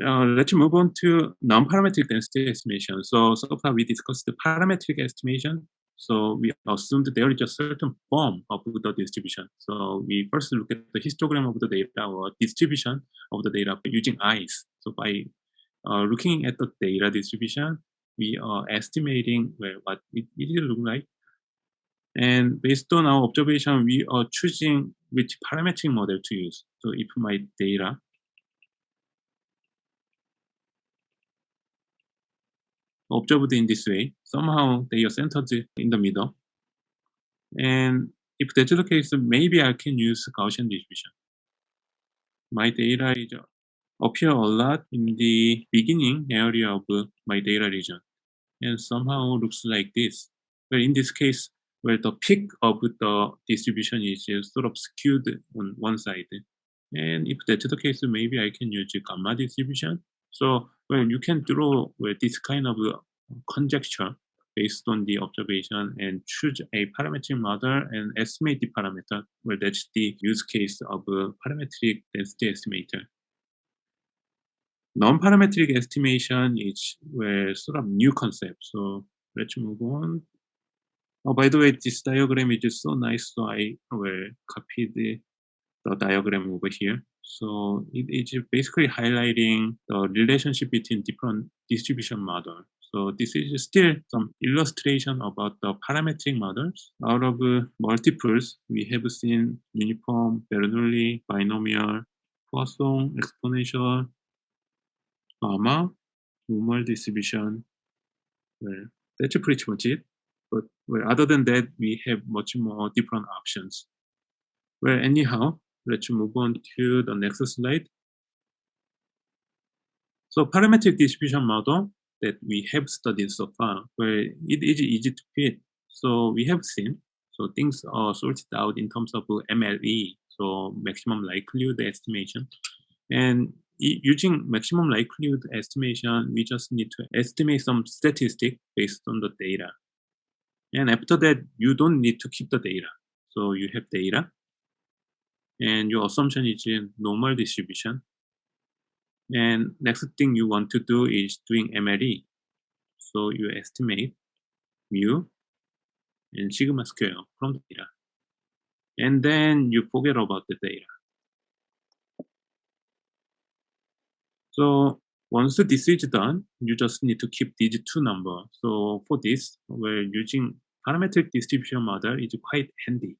let's move on to non-parametric density estimation. So far we discussed the parametric estimation. So we assumed there is a certain form of the distribution. So we first look at the histogram of the data or distribution of the data using eyes. So by looking at the data distribution, we are estimating what it will look like. And based on our observation, we are choosing which parametric model to use. So if my data observed in this way, somehow they are centered in the middle. And if that's the case, maybe I can use Gaussian distribution. My data is appear a lot in the beginning area of my data region, and somehow looks like this. But in this case, where the peak of the distribution is sort of skewed on one side. And if that's the case, maybe I can use gamma distribution. So you can draw this kind of conjecture based on the observation and choose a parametric model and estimate the parameter. Well, that's the use case of a parametric density estimator. Non-parametric estimation is sort of new concept. So let's move on. Oh, by the way, this diagram is so nice. So I will copy the diagram over here. So it is basically highlighting the relationship between different distribution models. So this is still some illustration about the parametric models. Out of multiples, we have seen uniform, Bernoulli, binomial, Poisson, exponential, gamma, normal distribution. Well, that's pretty much it. But other than that, we have much more different options. Well, anyhow, let's move on to the next slide. So parametric distribution model that we have studied so far, where it is easy to fit. So we have seen, so things are sorted out in terms of MLE, so maximum likelihood estimation. And using maximum likelihood estimation, we just need to estimate some statistic based on the data. And after that, you don't need to keep the data. So you have data, and your assumption is in normal distribution. And next thing you want to do is doing MLE. So you estimate mu and sigma square from the data. And then you forget about the data. So once this is done, you just need to keep these two numbers. So for this, we're using parametric distribution model is quite handy.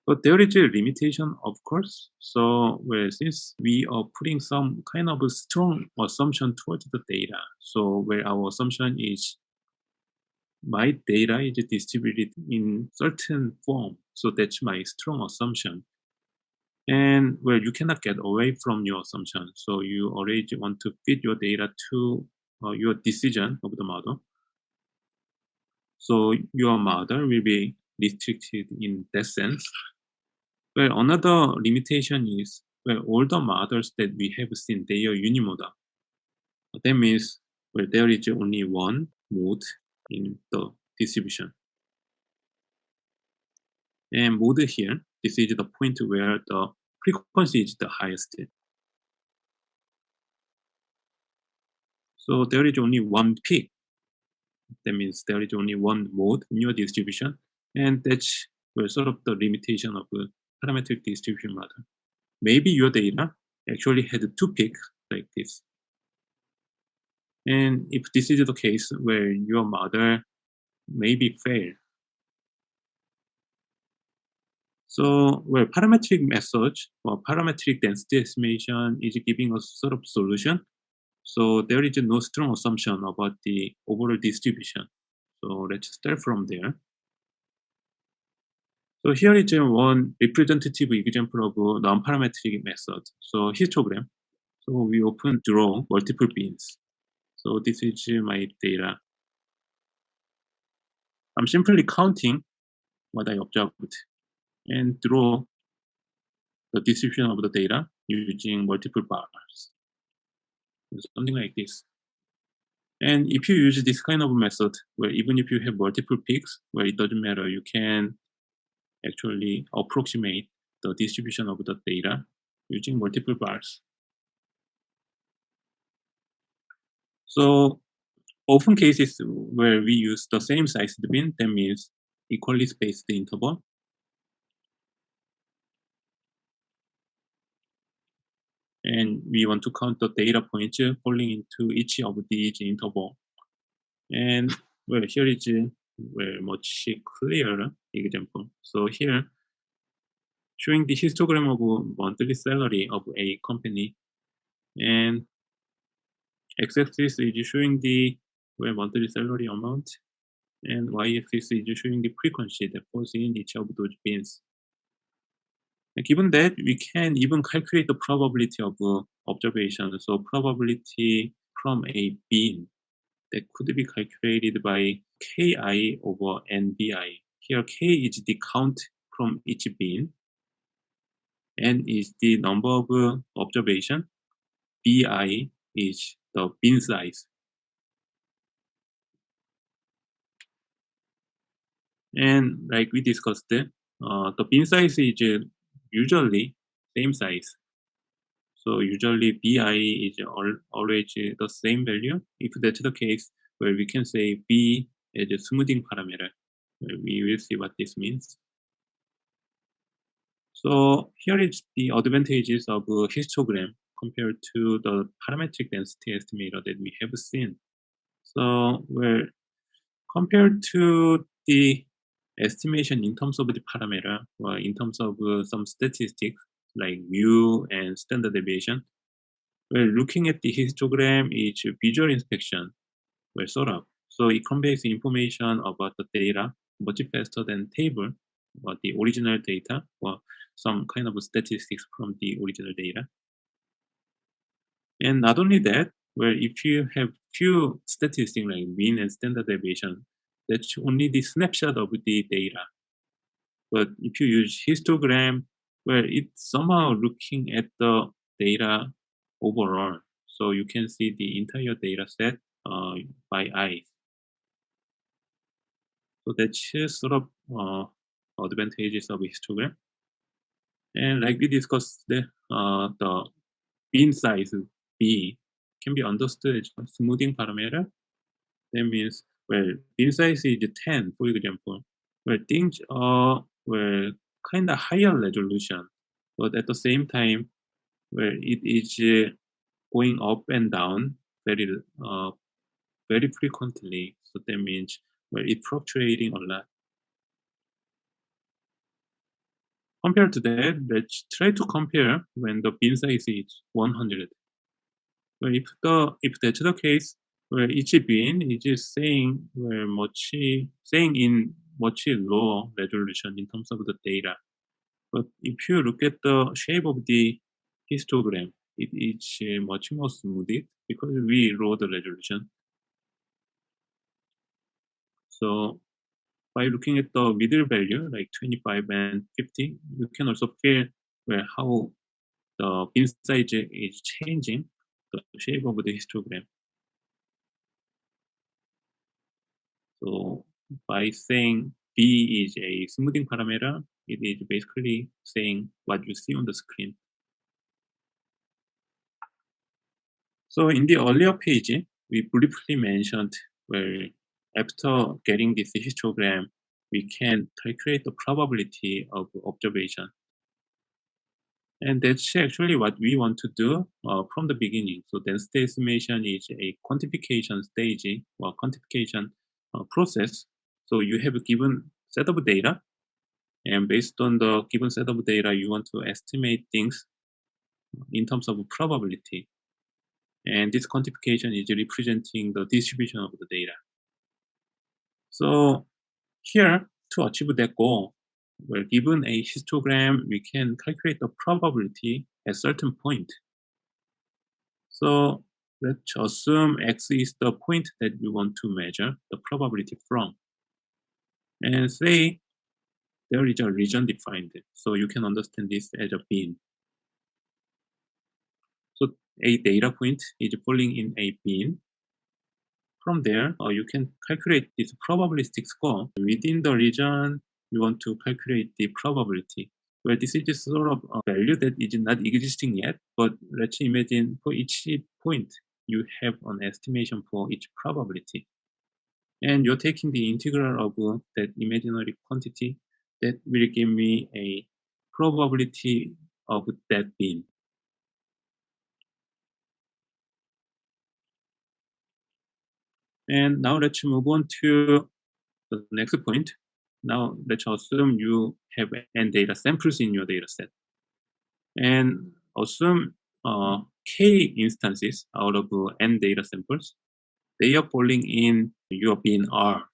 But there is a limitation, of course. So since we are putting some kind of a strong assumption towards the data, so where our assumption is my data is distributed in certain form, so that's my strong assumption. And you cannot get away from your assumption. So you already want to fit your data to your decision of the model. So your model will be restricted in that sense. Well, another limitation is, all the models that we have seen, they are unimodal. That means, there is only one mode in the distribution. And mode here, this is the point where the frequency is the highest. So there is only one peak. That means there is only one mode in your distribution. And that's sort of the limitation of the parametric distribution model. Maybe your data actually had two peaks like this. And if this is the case where your model maybe failed. So parametric methods or parametric density estimation is giving us sort of solution. So there is no strong assumption about the overall distribution. So let's start from there. So here is one representative example of non-parametric method. So histogram. So we often draw multiple bins. So this is my data. I'm simply counting what I observed and draw the distribution of the data using multiple bars. Something like this. And if you use this kind of method, where even if you have multiple peaks, it doesn't matter, you can actually approximate the distribution of the data using multiple bars. So often cases where we use the same sized bin, that means equally spaced interval. And we want to count the data points falling into each of these interval. And well, here is well much clearer example. So here showing the histogram of monthly salary of a company, and x-axis is showing the well monthly salary amount, and y-axis is showing the frequency that falls in each of those bins. And given that, we can even calculate the probability of observation. So probability from a bin that could be calculated by ki over nbi. Here k is the count from each bin, n is the number of observation, bi is the bin size. And like we discussed, the bin size is usually same size. So usually bi is always the same value. If that's the case, well, we can say b is a smoothing parameter. Well, we will see what this means. So here is the advantages of histogram compared to the parametric density estimator that we have seen. So well, compared to the estimation in terms of the parameter or in terms of some statistics like mu and standard deviation, well, looking at the histogram is visual inspection, well, sort of. So it conveys information about the data much faster than table or the original data or some kind of statistics from the original data. And not only that, well, if you have few statistics like mean and standard deviation, that's only the snapshot of the data. But if you use histogram, well, it's somehow looking at the data overall. So you can see the entire data set by eye. So that's sort of advantages of histogram. And like we discussed, the bin size B can be understood as a smoothing parameter. That means, well, bin size is 10, for example. Well, things are, well, kind of higher resolution, but at the same time, well, it is going up and down uh, very frequently. So that means, well, it's fluctuating a lot. Compared to that, let's try to compare when the bin size is 100. Well, if that's the case, well, each bin is saying saying in much lower resolution in terms of the data. But if you look at the shape of the histogram, it is much more smoothed because we lower the resolution. So by looking at the middle value like 25 and 50, you can also feel well how the bin size is changing the shape of the histogram. So by saying B is a smoothing parameter, it is basically saying what you see on the screen. So in the earlier page, we briefly mentioned where after getting this histogram, we can calculate the probability of observation. And that's actually what we want to do from the beginning. So density estimation is a quantification stage or quantification process. So you have a given set of data, and based on the given set of data, you want to estimate things in terms of probability. And this quantification is representing the distribution of the data. So here, to achieve that goal, well, given a histogram, we can calculate the probability at certain point. So let's assume x is the point that we want to measure the probability from. And say there is a region defined. So you can understand this as a bin. So a data point is falling in a bin. From there, you can calculate this probabilistic score. Within the region, you want to calculate the probability. Well, this is sort of a value that is not existing yet, but let's imagine for each point, you have an estimation for each probability. And you're taking the integral of that imaginary quantity that will give me a probability of that beam. And now let's move on to the next point. Now let's assume you have n data samples in your data set. And assume k instances out of n data samples. They are falling in your bin R.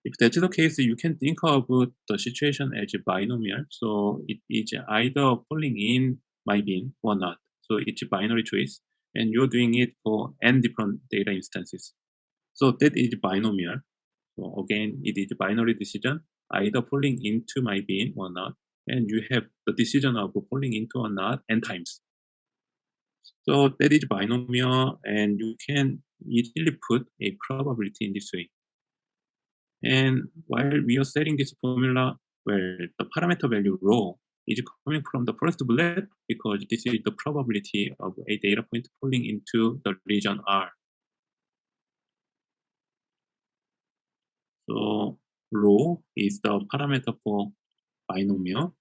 If that's the case, you can think of the situation as a binomial. So it is either falling in my bin or not. So it's a binary choice, and you're doing it for n different data instances. So that is binomial. So again, it is a binary decision, either falling into my bin or not. And you have the decision of falling into or not n times. So that is binomial, and you can easily put a probability in this way. And while we are setting this formula, where the parameter value rho is coming from the first bullet, because this is the probability of a data point falling into the region R. So rho is the parameter for binomial.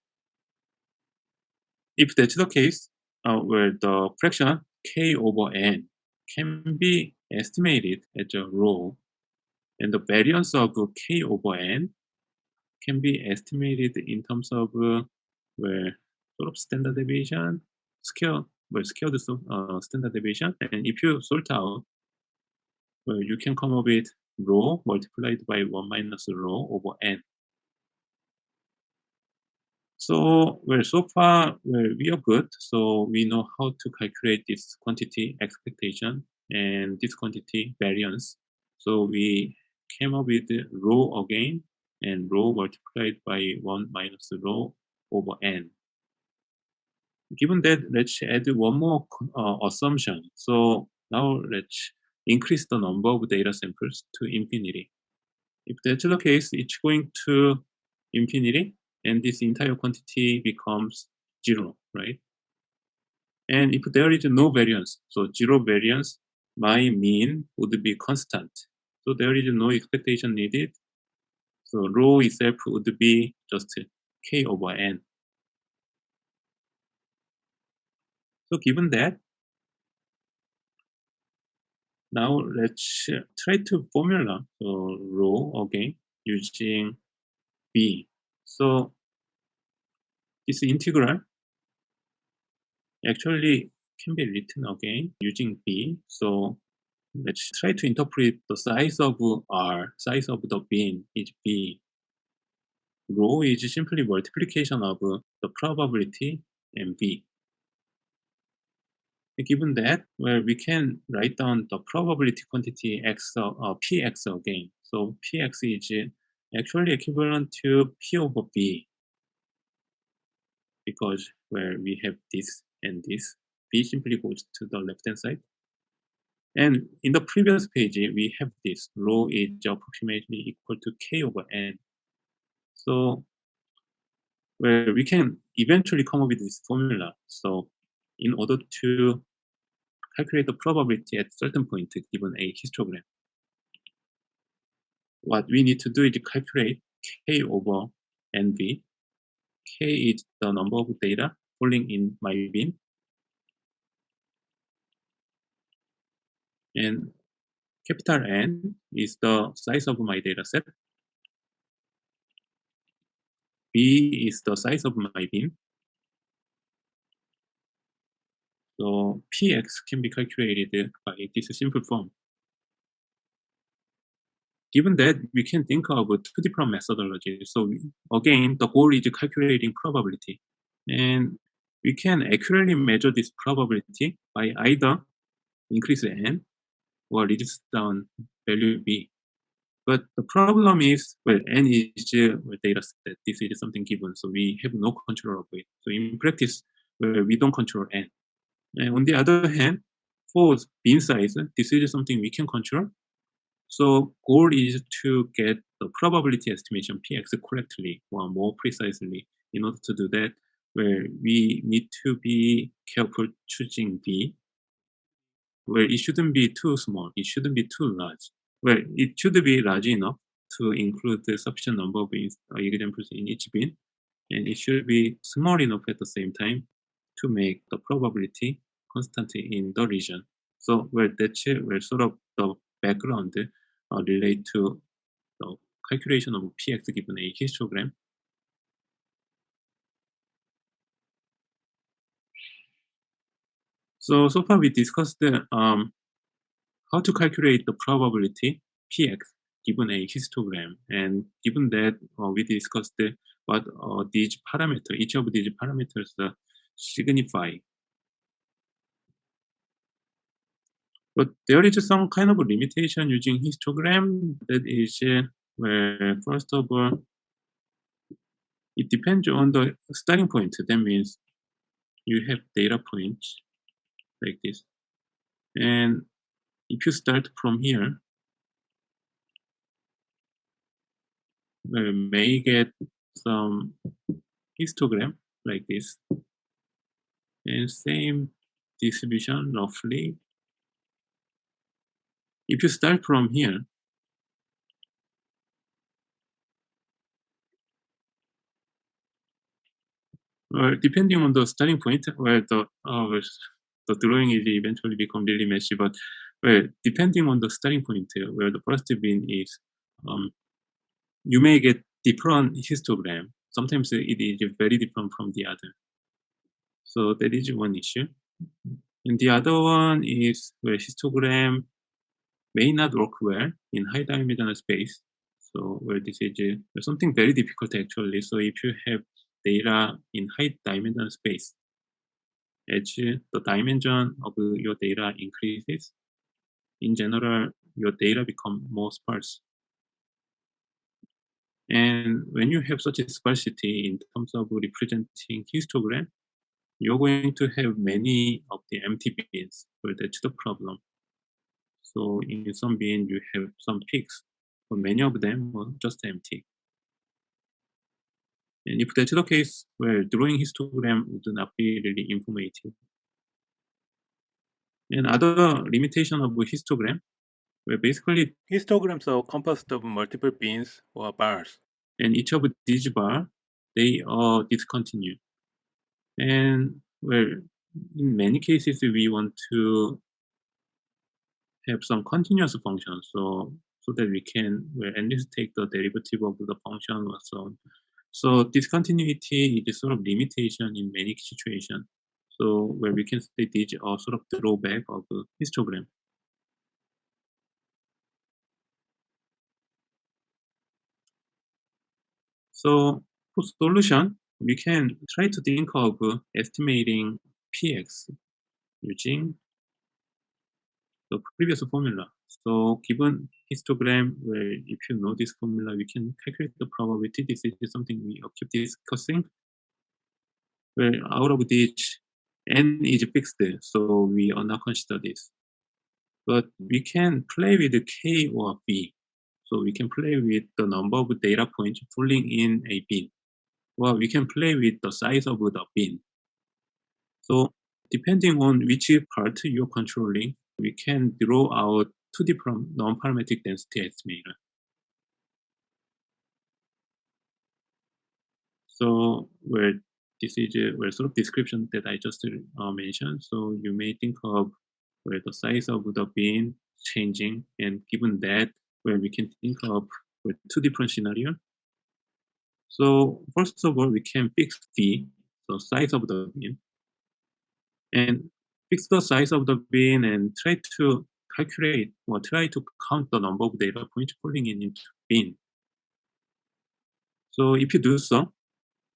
If that's the case, where the fraction k over n can be estimated as a rho, and the variance of k over n can be estimated in terms of where sort of standard deviation, scared standard deviation, and if you sort out, you can come up with rho multiplied by 1 minus rho over n. So, so far, we are good. So we know how to calculate this quantity expectation and this quantity variance. So we came up with rho again, and rho multiplied by 1 minus rho over n. Given that, let's add one more assumption. So now let's increase the number of data samples to infinity. If that's the case, it's going to infinity, and this entire quantity becomes 0, right? And if there is no variance, so 0 variance, my mean would be constant. So there is no expectation needed. So rho itself would be just k over n. So given that, now let's try to formula rho again using b. So this integral actually can be written again using b. So let's try to interpret the size of R, size of the bin is b. Rho is simply multiplication of the probability and b. Given that, we can write down the probability quantity x, px again. So px is actually equivalent to p over b, because where we have this and this, b simply goes to the left-hand side. And in the previous page, we have this rho is approximately equal to k over n. So where we can eventually come up with this formula. So in order to calculate the probability at certain point given a histogram, what we need to do is calculate k over nv. K is the number of data falling in my bin, and capital N is the size of my data set. B is the size of my bin. So px can be calculated by this simple form. Given that, we can think of two different methodologies. So again, the goal is calculating probability. And we can accurately measure this probability by either increase n or reduce down value b. But the problem is, n is data set. This is something given, so we have no control of it. So in practice, we don't control n. And on the other hand, for bin size, this is something we can control. So goal is to get the probability estimation px correctly or more precisely in order to do that, where we need to be careful choosing B, where it shouldn't be too small, it shouldn't be too large. Well, it should be large enough to include the sufficient number of examples in each bin, and it should be small enough at the same time to make the probability constant in the region. So, well, that's where sort of the background relate to the calculation of px given a histogram. So far we discussed how to calculate the probability px given a histogram, and given that we discussed what these parameters, each of these parameters signify. But there is some kind of limitation using histogram. That is where, first of all, it depends on the starting point. That means you have data points like this, and if you start from here, we may get some histogram like this, and same distribution roughly. If you start from here, depending on the starting point, where the drawing is eventually become really messy, but depending on the starting point, where the first bin is, you may get different histogram. Sometimes it is very different from the other. So that is one issue. And the other one is where histogram may not work well in high dimensional space. So where this is something very difficult actually. So if you have data in high dimensional space, as the dimension of your data increases, in general, your data become more sparse. And when you have such a sparsity in terms of representing histogram, you're going to have many of the empty bins. So that's the problem. So in some bin, you have some peaks, but many of them are just empty. And if that's the case, well, drawing histogram would not be really informative. And other limitation of histogram, where basically histograms are composed of multiple bins or bars, and each of these bars, they are discontinued. And well, in many cases, we want to have some continuous function, so that we can at least take the derivative of the function or so on. So discontinuity is a sort of limitation in many situations. So where we can say this sort of drawback of histogram. So for solution, we can try to think of estimating px using the previous formula. So given histogram, where if you know this formula, we can calculate the probability. This is something we keep discussing. Where out of this, n is fixed, so we are not consider this. But we can play with k or b. So we can play with the number of data points falling in a bin. Or we can play with the size of the bin. So depending on which part you're controlling, we can draw out two different non-parametric density estimator. So where this is where sort of description that I just mentioned. So you may think of where the size of the bin changing, and given that, where we can think of with two different scenarios. So first of all, we can fix the size of the bin, and fix the size of the bin and try to calculate or try to count the number of data points falling into bin. So if you do so,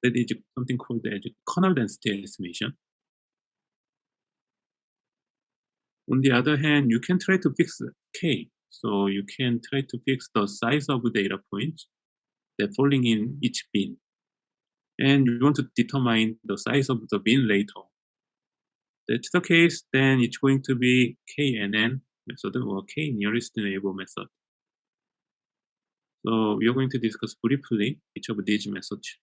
that is something called as kernel density estimation. On the other hand, you can try to fix k. So you can try to fix the size of data points that falling in each bin. And you want to determine the size of the bin later. That's the case, then it's going to be KNN method or K nearest neighbor method. So we are going to discuss briefly each of these methods.